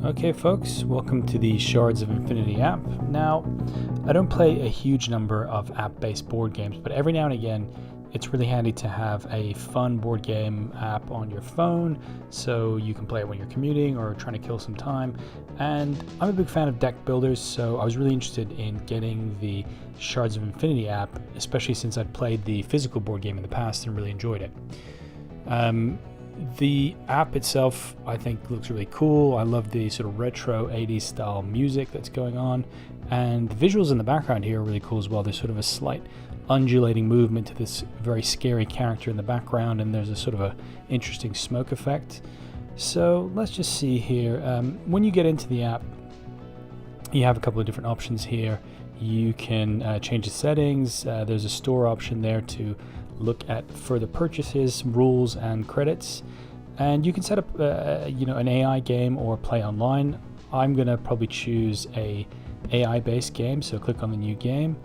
Okay folks, welcome to the Shards of Infinity app. Now, I don't play a huge number of app-based board games, but every now and again it's really handy to have a fun board game app on your phone so you can play it when you're commuting or trying to kill some time. And I'm a big fan of deck builders, so I was really interested in getting the Shards of Infinity app, especially since I'd played the physical board game in the past and really enjoyed it. The app itself, I think, looks really cool. I love the sort of retro 80s style music that's going on, and the visuals in the background here are really cool as well. There's sort of a slight undulating movement to this very scary character in the background, and there's a sort of a interesting smoke effect. So let's just see here. When you get into the app, you have a couple of different options here. You can change the settings. There's a store option there to look at further purchases, rules, and credits, and you can set up an AI game or play online. I'm gonna probably choose a AI-based game, so click on the new game,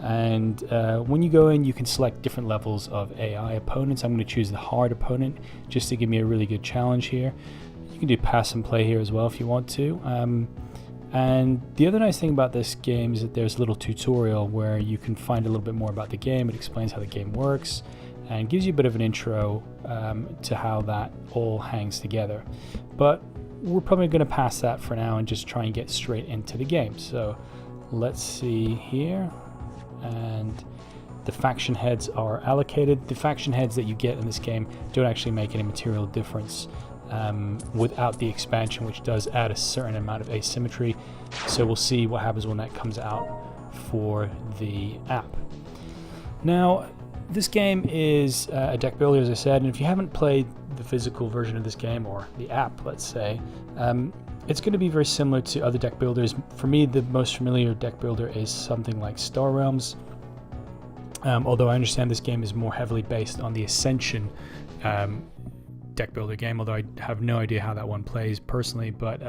and when you go in, you can select different levels of AI opponents. I'm going to choose the hard opponent just to give me a really good challenge here. You can do pass and play here as well if you want to. And the other nice thing about this game is that there's a little tutorial where you can find a little bit more about the game. It explains how the game works and gives you a bit of an intro to how that all hangs together. But we're probably going to pass that for now and just try and get straight into the game. So let's see here. And the faction heads are allocated. The faction heads that you get in this game don't actually make any material difference without the expansion, which does add a certain amount of asymmetry. So we'll see what happens when that comes out for the app. Now, this game is a deck builder, as I said, and if you haven't played the physical version of this game, or the app, let's say, it's going to be very similar to other deck builders. For me, the most familiar deck builder is something like Star Realms, although I understand this game is more heavily based on the Ascension deck builder game, although I have no idea how that one plays personally, but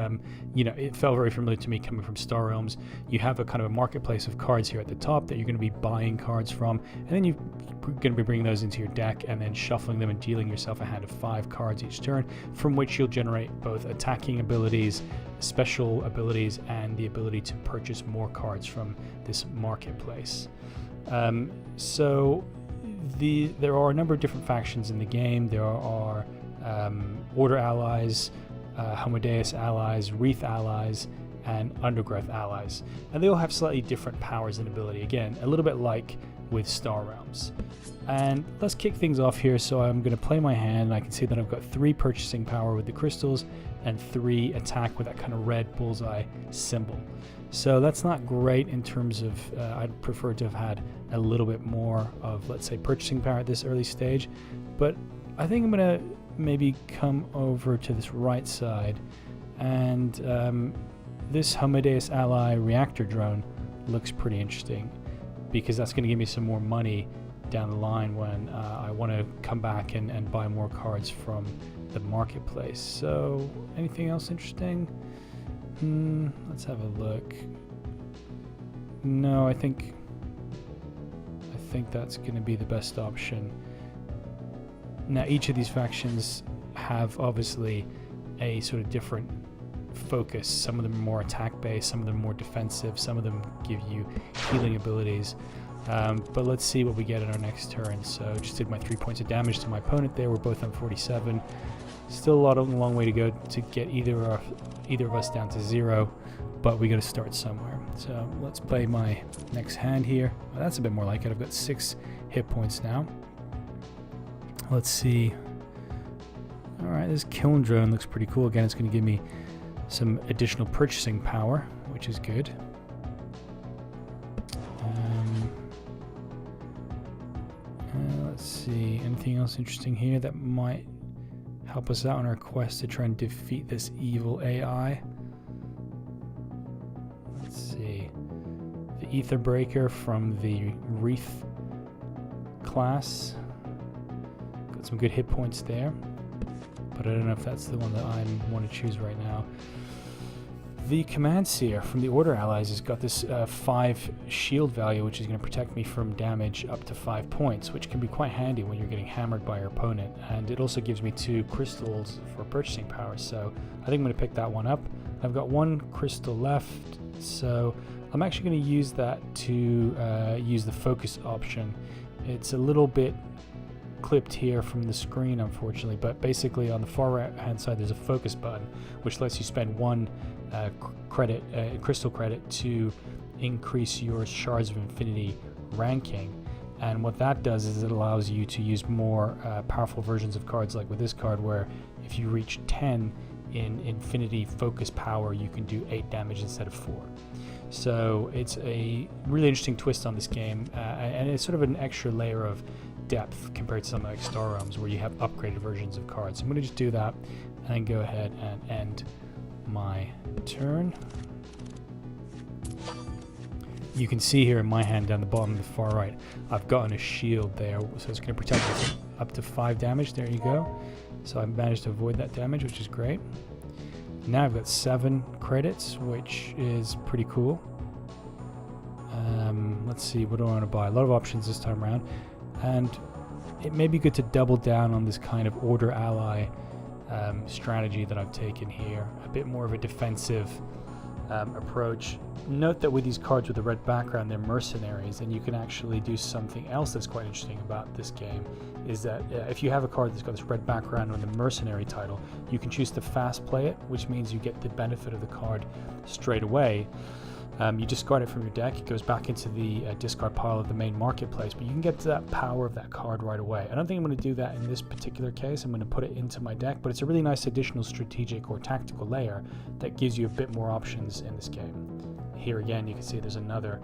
it felt very familiar to me coming from Star Realms. You have a kind of a marketplace of cards here at the top that you're going to be buying cards from, and then you're going to be bringing those into your deck and then shuffling them and dealing yourself a hand of 5 cards each turn, from which you'll generate both attacking abilities, special abilities, and the ability to purchase more cards from this marketplace. So there are a number of different factions in the game. There are Order allies, Homodeus allies, Wreath allies, and Undergrowth allies, and they all have slightly different powers and ability, again a little bit like with Star Realms. And let's kick things off here. So I'm going to play my hand, and I can see that I've got 3 purchasing power with the crystals and 3 attack with that kind of red bullseye symbol. So that's not great in terms of I'd prefer to have had a little bit more of, let's say, purchasing power at this early stage, but I think I'm going to maybe come over to this right side, and this Homodeus ally reactor drone looks pretty interesting, because that's going to give me some more money down the line when I want to come back and buy more cards from the marketplace. So anything else interesting? Let's have a look. No, I think that's going to be the best option. Now, each of these factions have obviously a sort of different focus. Some of them are more attack based, some of them are more defensive, some of them give you healing abilities. But let's see what we get in our next turn. So just did my 3 points of damage to my opponent there. We're both on 47. Still a long way to go to get either of us down to 0, but we got to start somewhere. So let's play my next hand here. Well, that's a bit more like it. I've got 6 hit points now. Let's see. All right, this kiln drone looks pretty cool. Again, it's going to give me some additional purchasing power, which is good. Let's see, anything else interesting here that might help us out on our quest to try and defeat this evil AI? Let's see. The Ether Breaker from the Wreath class. Got some good hit points there, but I don't know if that's the one that I want to choose right now. The Command Seer from the Order allies has got this 5 shield value, which is going to protect me from damage up to 5 points, which can be quite handy when you're getting hammered by your opponent. And it also gives me 2 crystals for purchasing power, so I think I'm going to pick that one up. I've got one crystal left, so I'm actually going to use that to use the focus option. It's a little bit clipped here from the screen, unfortunately, but basically on the far right hand side there's a focus button which lets you spend one crystal credit to increase your Shards of Infinity ranking. And what that does is it allows you to use more powerful versions of cards, like with this card, where if you reach 10 in Infinity Focus power, you can do 8 damage instead of 4. So it's a really interesting twist on this game, and it's sort of an extra layer of depth compared to something like Star Realms, where you have upgraded versions of cards. So I'm going to just do that and then go ahead and end my turn. You can see here in my hand down the bottom of the far right, I've gotten a shield there, so it's going to protect me from up to 5 damage. There you go. So I managed to avoid that damage, which is great. Now I've got 7 credits, which is pretty cool. Let's see, what do I want to buy? A lot of options this time around, and it may be good to double down on this kind of order ally strategy that I've taken here. A bit more of a defensive approach. Note that with these cards with the red background, they're mercenaries, and you can actually do something else that's quite interesting about this game, is that if you have a card that's got this red background on the mercenary title, you can choose to fast play it, which means you get the benefit of the card straight away. You discard it from your deck, it goes back into the discard pile of the main marketplace, but you can get to that power of that card right away. I don't think I'm going to do that in this particular case. I'm going to put it into my deck, but it's a really nice additional strategic or tactical layer that gives you a bit more options in this game. Here again, you can see there's another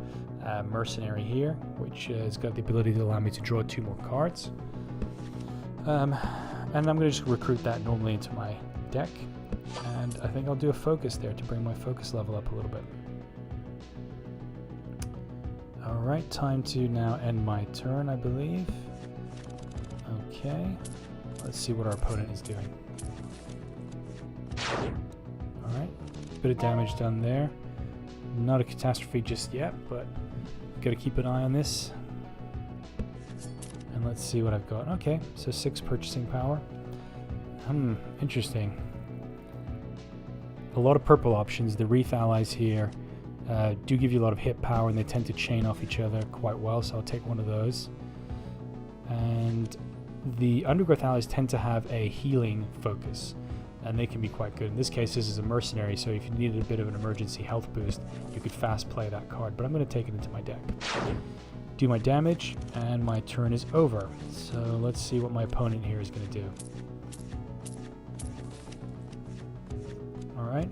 mercenary here, which has got the ability to allow me to draw 2 more cards. And I'm going to just recruit that normally into my deck, and I think I'll do a focus there to bring my focus level up a little bit. Alright, time to now end my turn, I believe. Okay, let's see what our opponent is doing. Alright, bit of damage done there. Not a catastrophe just yet, but got to keep an eye on this. And let's see what I've got. Okay, so 6 purchasing power. Interesting. A lot of purple options. The Wreath allies here do give you a lot of hit power, and they tend to chain off each other quite well, so I'll take one of those. And the Undergrowth allies tend to have a healing focus, and they can be quite good. In this case, this is a mercenary, so if you needed a bit of an emergency health boost, you could fast play that card, but I'm going to take it into my deck. Do my damage, and my turn is over. So let's see what my opponent here is going to do. Alright.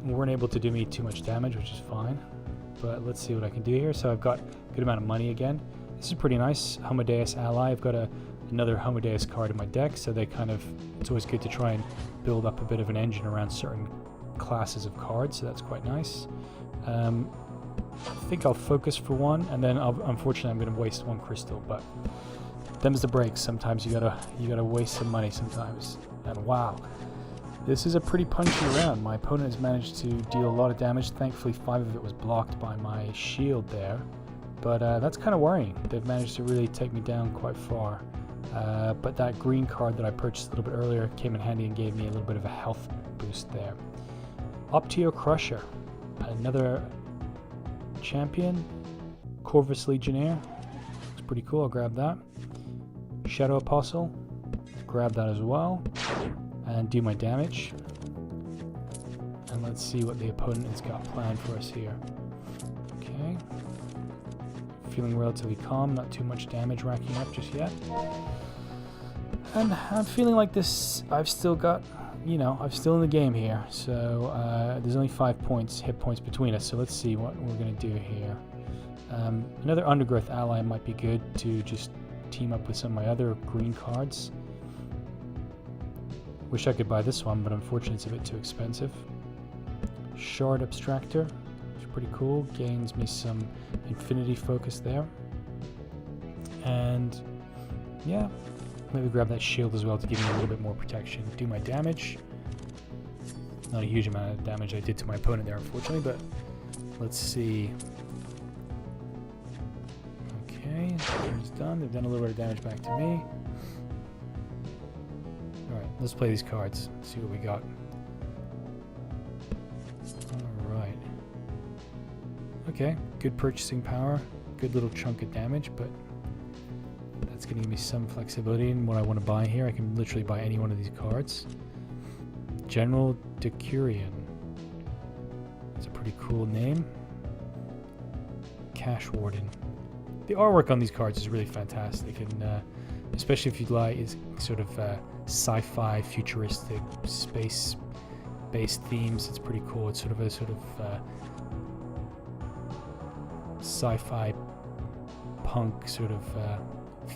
Weren't able to do me too much damage, which is fine, but let's see what I can do here. So I've got a good amount of money again. This is pretty nice. Homodeus ally. I've got another Homodeus card in my deck, so they kind of, it's always good to try and build up a bit of an engine around certain classes of cards, so that's quite nice. I think I'll focus for one, and then unfortunately I'm going to waste 1 crystal, but them's the breaks. Sometimes you gotta waste some money sometimes. And wow, this is a pretty punchy round. My opponent has managed to deal a lot of damage. Thankfully 5 of it was blocked by my shield there, but that's kind of worrying. They've managed to really take me down quite far. But that green card that I purchased a little bit earlier came in handy and gave me a little bit of a health boost there. Optio Crusher, another champion. Corvus Legionnaire, looks pretty cool, I'll grab that. Shadow Apostle, grab that as well, and do my damage. And let's see what the opponent has got planned for us here. Okay, feeling relatively calm, not too much damage racking up just yet. And I'm feeling like this, I've still got, I'm still in the game here. So there's only 5 hit points between us, so let's see what we're going to do here. Another Undergrowth ally might be good to just team up with some of my other green cards. Wish I could buy this one, but unfortunately it's a bit too expensive. Shard Abstractor, which is pretty cool, gains me some infinity focus there. And yeah, maybe grab that shield as well to give me a little bit more protection. Do my damage. Not a huge amount of damage I did to my opponent there, unfortunately, but let's see. Okay, turn's done. They've done a little bit of damage back to me. Alright, let's play these cards, see what we got. Okay, good purchasing power, good little chunk of damage, but that's going to give me some flexibility in what I want to buy here. I can literally buy any one of these cards. General Decurion. That's a pretty cool name. Cash Warden. The artwork on these cards is really fantastic, and especially if you'd like is sort of sci-fi, futuristic, space-based themes. It's pretty cool. It's sort of sci-fi punk sort of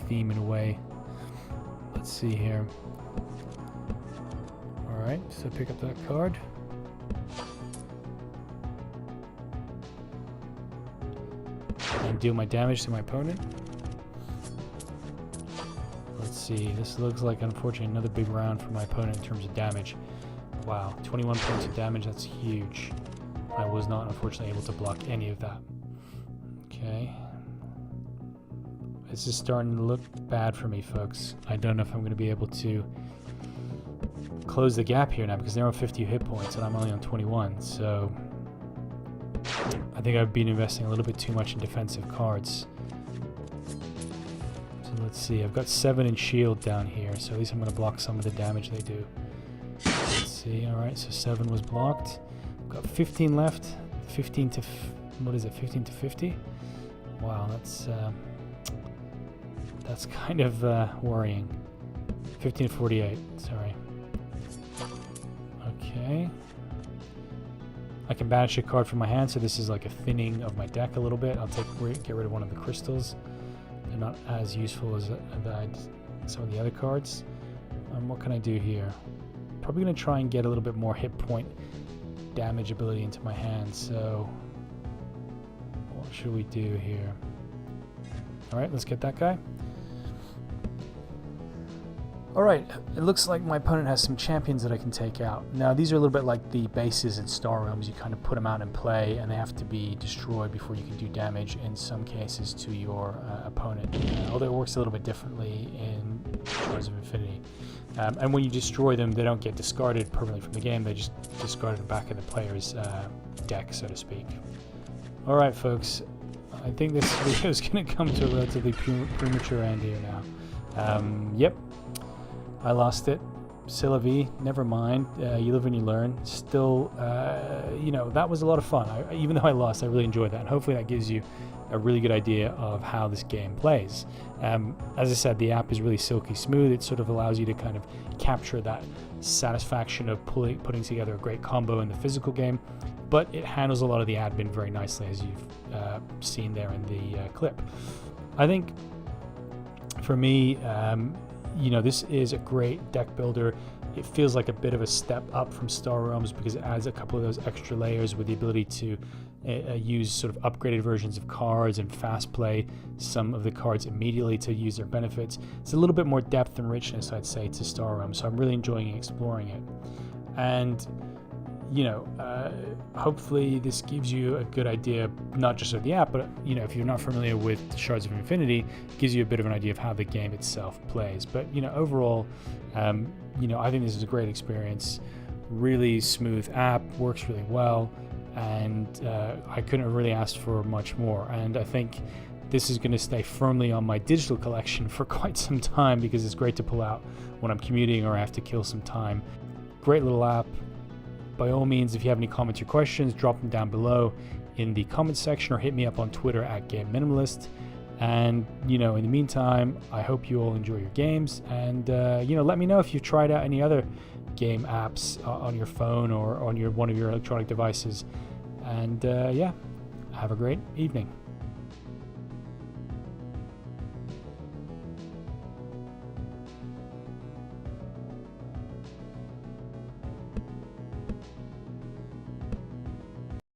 theme in a way. Let's see here. Alright, so pick up that card. And deal my damage to my opponent. Let's see, this looks like unfortunately another big round for my opponent in terms of damage. Wow, 21 points of damage, that's huge. I was not unfortunately able to block any of that. Okay. This is starting to look bad for me, folks. I don't know if I'm going to be able to close the gap here now because they're on 50 hit points and I'm only on 21. So I think I've been investing a little bit too much in defensive cards. So let's see. I've got 7 in shield down here, so at least I'm going to block some of the damage they do. Let's see. All right, so 7 was blocked. I've got 15 left. 15 to what is it? 15 to 50. Wow, that's kind of worrying. 15 to 48. Sorry. Okay. I can banish a card from my hand, so this is like a thinning of my deck a little bit. I'll get rid of one of the crystals. They're not as useful as some of the other cards. What can I do here? Probably going to try and get a little bit more hit point damage ability into my hand. So what should we do here? All right, let's get that guy. Alright, it looks like my opponent has some champions that I can take out. Now, these are a little bit like the bases in Star Realms. You kind of put them out in play, and they have to be destroyed before you can do damage, in some cases, to your opponent. Although it works a little bit differently in Shards of Infinity. And when you destroy them, they don't get discarded permanently from the game. They just discarded back in the player's deck, so to speak. Alright, folks. I think this video is going to come to a relatively premature end here now. Yep. I lost it. C'est la vie. Never mind. You live and you learn. Still, you know, that was a lot of fun. Even though I lost, I really enjoyed that. And hopefully that gives you a really good idea of how this game plays. As I said, the app is really silky smooth. It sort of allows you to kind of capture that satisfaction of putting together a great combo in the physical game. But it handles a lot of the admin very nicely, as you've seen there in the clip. I think, for me, you know, this is a great deck builder. It feels like a bit of a step up from Star Realms because it adds a couple of those extra layers with the ability to use sort of upgraded versions of cards and fast play some of the cards immediately to use their benefits. It's a little bit more depth and richness, I'd say, to Star Realms, so I'm really enjoying exploring it. And you know, hopefully this gives you a good idea, not just of the app, but, you know, if you're not familiar with Shards of Infinity, it gives you a bit of an idea of how the game itself plays. But, you know, overall, you know, I think this is a great experience. Really smooth app, works really well, and I couldn't have really asked for much more. And I think this is going to stay firmly on my digital collection for quite some time because it's great to pull out when I'm commuting or I have to kill some time. Great little app. By all means, if you have any comments or questions, drop them down below in the comments section or hit me up on Twitter at GameMinimalist. And, you know, in the meantime, I hope you all enjoy your games. And, you know, let me know if you've tried out any other game apps on your phone or on one of your electronic devices. And, yeah, have a great evening.